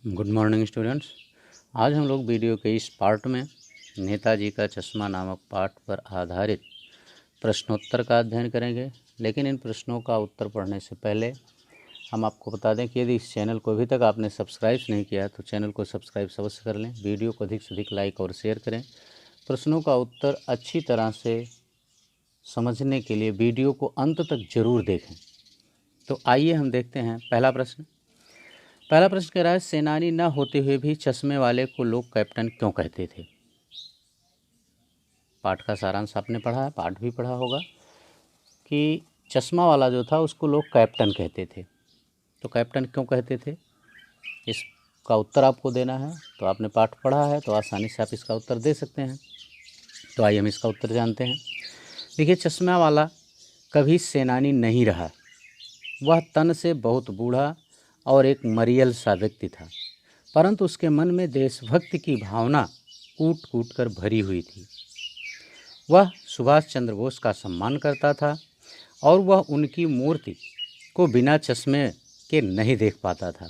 Good morning students. आज हम लोग वीडियो के इस पार्ट में नेताजी का चश्मा नामक पाठ पर आधारित प्रश्नोत्तर का अध्ययन करेंगे। लेकिन इन प्रश्नों का उत्तर पढ़ने से पहले हम आपको बता दें कि यदि इस चैनल को अभी तक आपने सब्सक्राइब नहीं किया तो चैनल को सब्सक्राइब अवश्य कर लें। वीडियो को अधिक से अधिक लाइक और शेयर करें। प्रश्नों का उत्तर अच्छी तरह से समझने के लिए वीडियो को अंत तक जरूर देखें। तो आइए हम देखते हैं पहला प्रश्न कह रहा है, सेनानी न होते हुए भी चश्मे वाले को लोग कैप्टन क्यों कहते थे। पाठ का सारांश आपने पढ़ा है, पाठ भी पढ़ा होगा कि चश्मा वाला जो था उसको लोग कैप्टन कहते थे। तो कैप्टन क्यों कहते थे, इसका उत्तर आपको देना है। तो आपने पाठ पढ़ा है तो आसानी से आप इसका उत्तर दे सकते हैं। तो आइए हम इसका उत्तर जानते हैं। देखिए, चश्मा वाला कभी सेनानी नहीं रहा। वह तन से बहुत बूढ़ा और एक मरियल सा व्यक्ति था, परंतु उसके मन में देशभक्ति की भावना कूट कूट कर भरी हुई थी। वह सुभाष चंद्र बोस का सम्मान करता था और वह उनकी मूर्ति को बिना चश्मे के नहीं देख पाता था।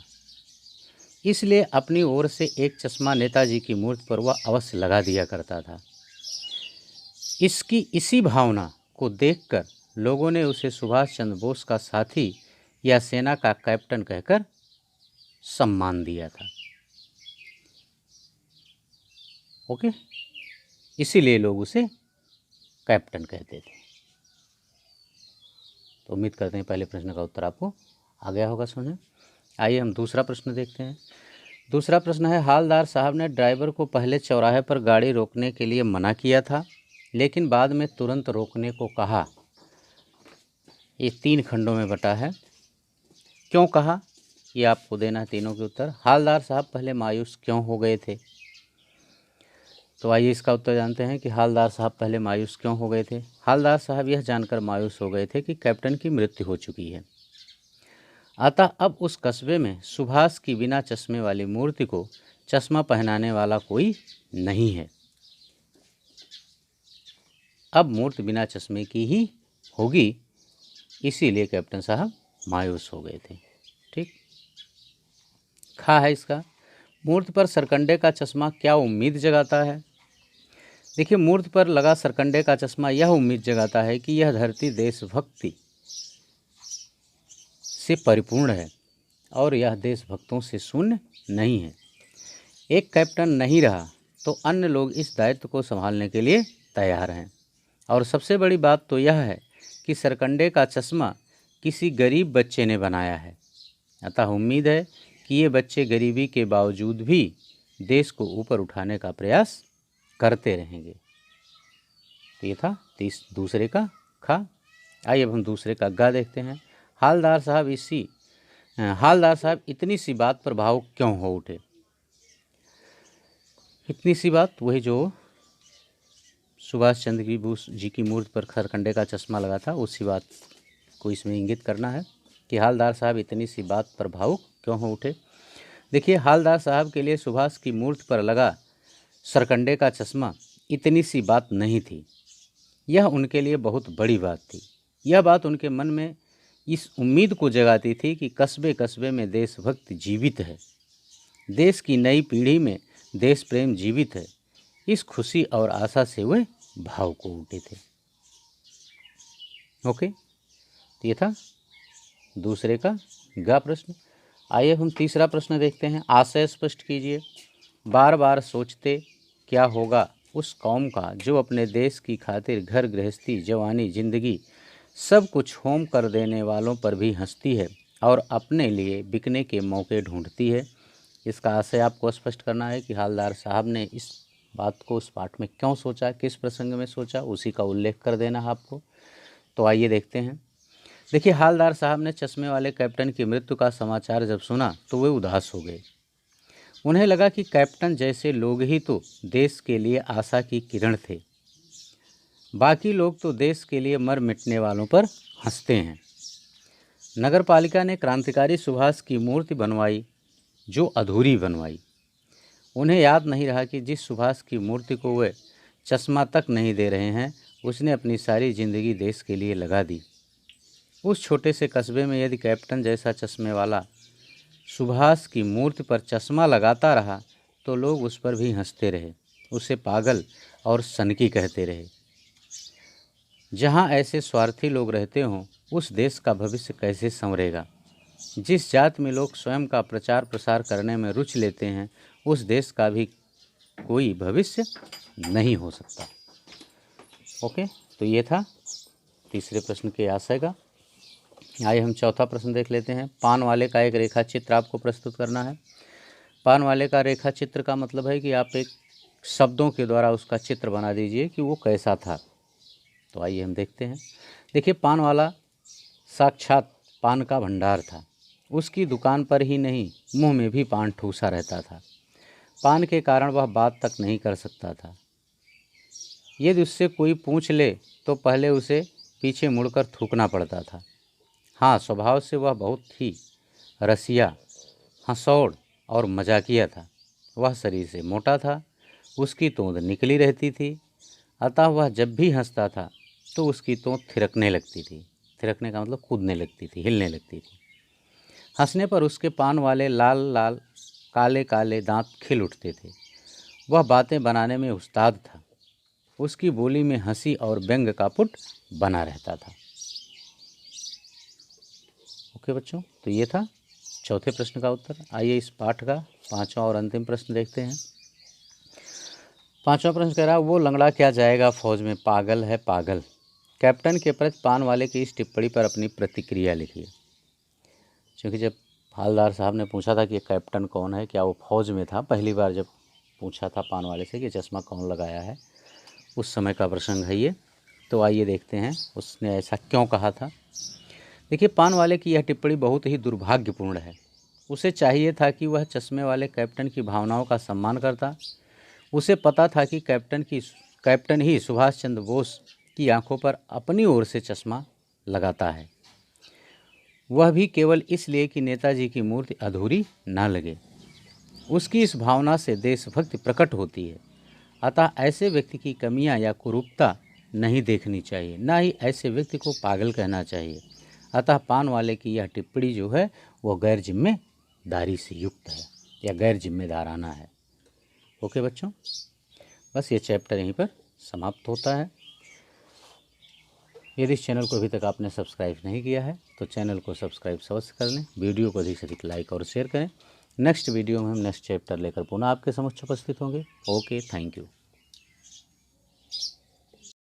इसलिए अपनी ओर से एक चश्मा नेताजी की मूर्ति पर वह अवश्य लगा दिया करता था। इसी भावना को देखकर लोगों ने उसे सुभाष चंद्र बोस का साथी या सेना का कैप्टन कहकर सम्मान दिया था। ओके, इसीलिए लोग उसे कैप्टन कहते थे। तो उम्मीद करते हैं पहले प्रश्न का उत्तर आपको आ गया होगा समझ। आइए हम दूसरा प्रश्न देखते हैं। दूसरा प्रश्न है, हालदार साहब ने ड्राइवर को पहले चौराहे पर गाड़ी रोकने के लिए मना किया था, लेकिन बाद में तुरंत रोकने को कहा। ये 3 खंडों में बटा है। क्यों कहा, ये आपको देना है तीनों के उत्तर। हालदार साहब पहले मायूस क्यों हो गए थे। तो आइए इसका उत्तर जानते हैं कि हालदार साहब पहले मायूस क्यों हो गए थे। हालदार साहब यह जानकर मायूस हो गए थे कि कैप्टन की मृत्यु हो चुकी है, अतः अब उस कस्बे में सुभाष की बिना चश्मे वाली मूर्ति को चश्मा पहनाने वाला कोई नहीं है। अब मूर्ति बिना चश्मे की ही होगी, इसीलिए कैप्टन साहब मायूस हो गए थे। ठीक, खा है इसका, मूर्ति पर सरकंडे का चश्मा क्या उम्मीद जगाता है। देखिए, मूर्ति पर लगा सरकंडे का चश्मा यह उम्मीद जगाता है कि यह धरती देशभक्ति से परिपूर्ण है और यह देशभक्तों से शून्य नहीं है। एक कैप्टन नहीं रहा तो अन्य लोग इस दायित्व को संभालने के लिए तैयार हैं। और सबसे बड़ी बात तो यह है कि सरकंडे का चश्मा किसी गरीब बच्चे ने बनाया है, अतः उम्मीद है कि ये बच्चे गरीबी के बावजूद भी देश को ऊपर उठाने का प्रयास करते रहेंगे। तो ये था दूसरे का खा। आइए अब हम दूसरे का गा देखते हैं। हालदार साहब इतनी सी बात पर भावुक क्यों हो उठे। इतनी सी बात, वही जो सुभाष चंद्र बोस जी की मूर्ति पर सरकंडे का चश्मा लगा था, उसी बात को इसमें इंगित करना है कि हालदार साहब इतनी सी बात पर भावुक क्यों हो उठे। देखिए, हालदार साहब के लिए सुभाष की मूर्ति पर लगा सरकंडे का चश्मा इतनी सी बात नहीं थी, यह उनके लिए बहुत बड़ी बात थी। यह बात उनके मन में इस उम्मीद को जगाती थी कि कस्बे कस्बे में देशभक्ति जीवित है, देश की नई पीढ़ी में देश प्रेम जीवित है। इस खुशी और आशा से वे भाव को उठे थे। ओके, तो ये था दूसरे का गा प्रश्न। आइए हम तीसरा प्रश्न देखते हैं। आशय स्पष्ट कीजिए। बार बार सोचते क्या होगा उस कौम का जो अपने देश की खातिर घर गृहस्थी जवानी जिंदगी सब कुछ होम कर देने वालों पर भी हंसती है और अपने लिए बिकने के मौके ढूंढती है। इसका आशय आपको स्पष्ट करना है कि हालदार साहब ने इस बात को उस पाठ में क्यों सोचा, किस प्रसंग में सोचा, उसी का उल्लेख कर देना है आपको। तो आइए देखते हैं। देखिए, हालदार साहब ने चश्मे वाले कैप्टन की मृत्यु का समाचार जब सुना तो वे उदास हो गए। उन्हें लगा कि कैप्टन जैसे लोग ही तो देश के लिए आशा की किरण थे, बाकी लोग तो देश के लिए मर मिटने वालों पर हंसते हैं। नगर पालिका ने क्रांतिकारी सुभाष की मूर्ति बनवाई जो अधूरी बनवाई। उन्हें याद नहीं रहा कि जिस सुभाष की मूर्ति को वे चश्मा तक नहीं दे रहे हैं, उसने अपनी सारी जिंदगी देश के लिए लगा दी। उस छोटे से कस्बे में यदि कैप्टन जैसा चश्मे वाला सुभाष की मूर्ति पर चश्मा लगाता रहा तो लोग उस पर भी हंसते रहे, उसे पागल और सनकी कहते रहे। जहाँ ऐसे स्वार्थी लोग रहते हों उस देश का भविष्य कैसे संवरेगा। जिस जात में लोग स्वयं का प्रचार प्रसार करने में रुचि लेते हैं उस देश का भी कोई भविष्य नहीं हो सकता। ओके, तो ये था तीसरे प्रश्न के आशय का। आइए हम चौथा प्रश्न देख लेते हैं। पान वाले का एक रेखा चित्र आपको प्रस्तुत करना है। पान वाले का रेखा चित्र का मतलब है कि आप एक शब्दों के द्वारा उसका चित्र बना दीजिए कि वो कैसा था। तो आइए हम देखते हैं। देखिए, पान वाला साक्षात पान का भंडार था। उसकी दुकान पर ही नहीं, मुंह में भी पान ठूसा रहता था। पान के कारण वह बात तक नहीं कर सकता था। यदि उससे कोई पूछ ले तो पहले उसे पीछे मुड़कर थूकना पड़ता था। हाँ, स्वभाव से वह बहुत ही रसिया, हंसौड़ और मजाकिया था। वह शरीर से मोटा था, उसकी तोंद निकली रहती थी, अतः वह जब भी हंसता था तो उसकी तोंद थिरकने लगती थी। थिरकने का मतलब कूदने लगती थी, हिलने लगती थी। हंसने पर उसके पान वाले लाल लाल काले काले दांत खिल उठते थे। वह बातें बनाने में उस्ताद था। उसकी बोली में हंसी और व्यंग का पुट बना रहता था। ओके बच्चों, तो ये था चौथे प्रश्न का उत्तर। आइए इस पाठ का पांचवा और अंतिम प्रश्न देखते हैं। पांचवा प्रश्न कह रहा है, वो लंगड़ा क्या जाएगा फौज में, पागल है पागल। कैप्टन के प्रति पान वाले की इस टिप्पणी पर अपनी प्रतिक्रिया लिखिए। क्योंकि जब हवलदार साहब ने पूछा था कि ये कैप्टन कौन है, क्या वो फौज में था, पहली बार जब पूछा था पान वाले से कि चश्मा कौन लगाया है, उस समय का प्रसंग है ये। तो आइए देखते हैं उसने ऐसा क्यों कहा था। देखिए, पान वाले की यह टिप्पणी बहुत ही दुर्भाग्यपूर्ण है। उसे चाहिए था कि वह चश्मे वाले कैप्टन की भावनाओं का सम्मान करता। उसे पता था कि कैप्टन ही सुभाष चंद्र बोस की आंखों पर अपनी ओर से चश्मा लगाता है, वह भी केवल इसलिए कि नेताजी की मूर्ति अधूरी ना लगे। उसकी इस भावना से देशभक्ति प्रकट होती है। अतः ऐसे व्यक्ति की कमियां या कुरूपता नहीं देखनी चाहिए, ना ही ऐसे व्यक्ति को पागल कहना चाहिए। अतः पान वाले की यह टिप्पणी जो है वो गैर जिम्मेदारी से युक्त है या गैर जिम्मेदाराना है। ओके बच्चों, बस ये चैप्टर यहीं पर समाप्त होता है। यदि इस चैनल को अभी तक आपने सब्सक्राइब नहीं किया है तो चैनल को सब्सक्राइब अवश्य कर लें, वीडियो को अधिक से अधिक लाइक और शेयर करें। नेक्स्ट वीडियो में हम नेक्स्ट चैप्टर लेकर पुनः आपके समक्ष उपस्थित होंगे। Okay, thank you.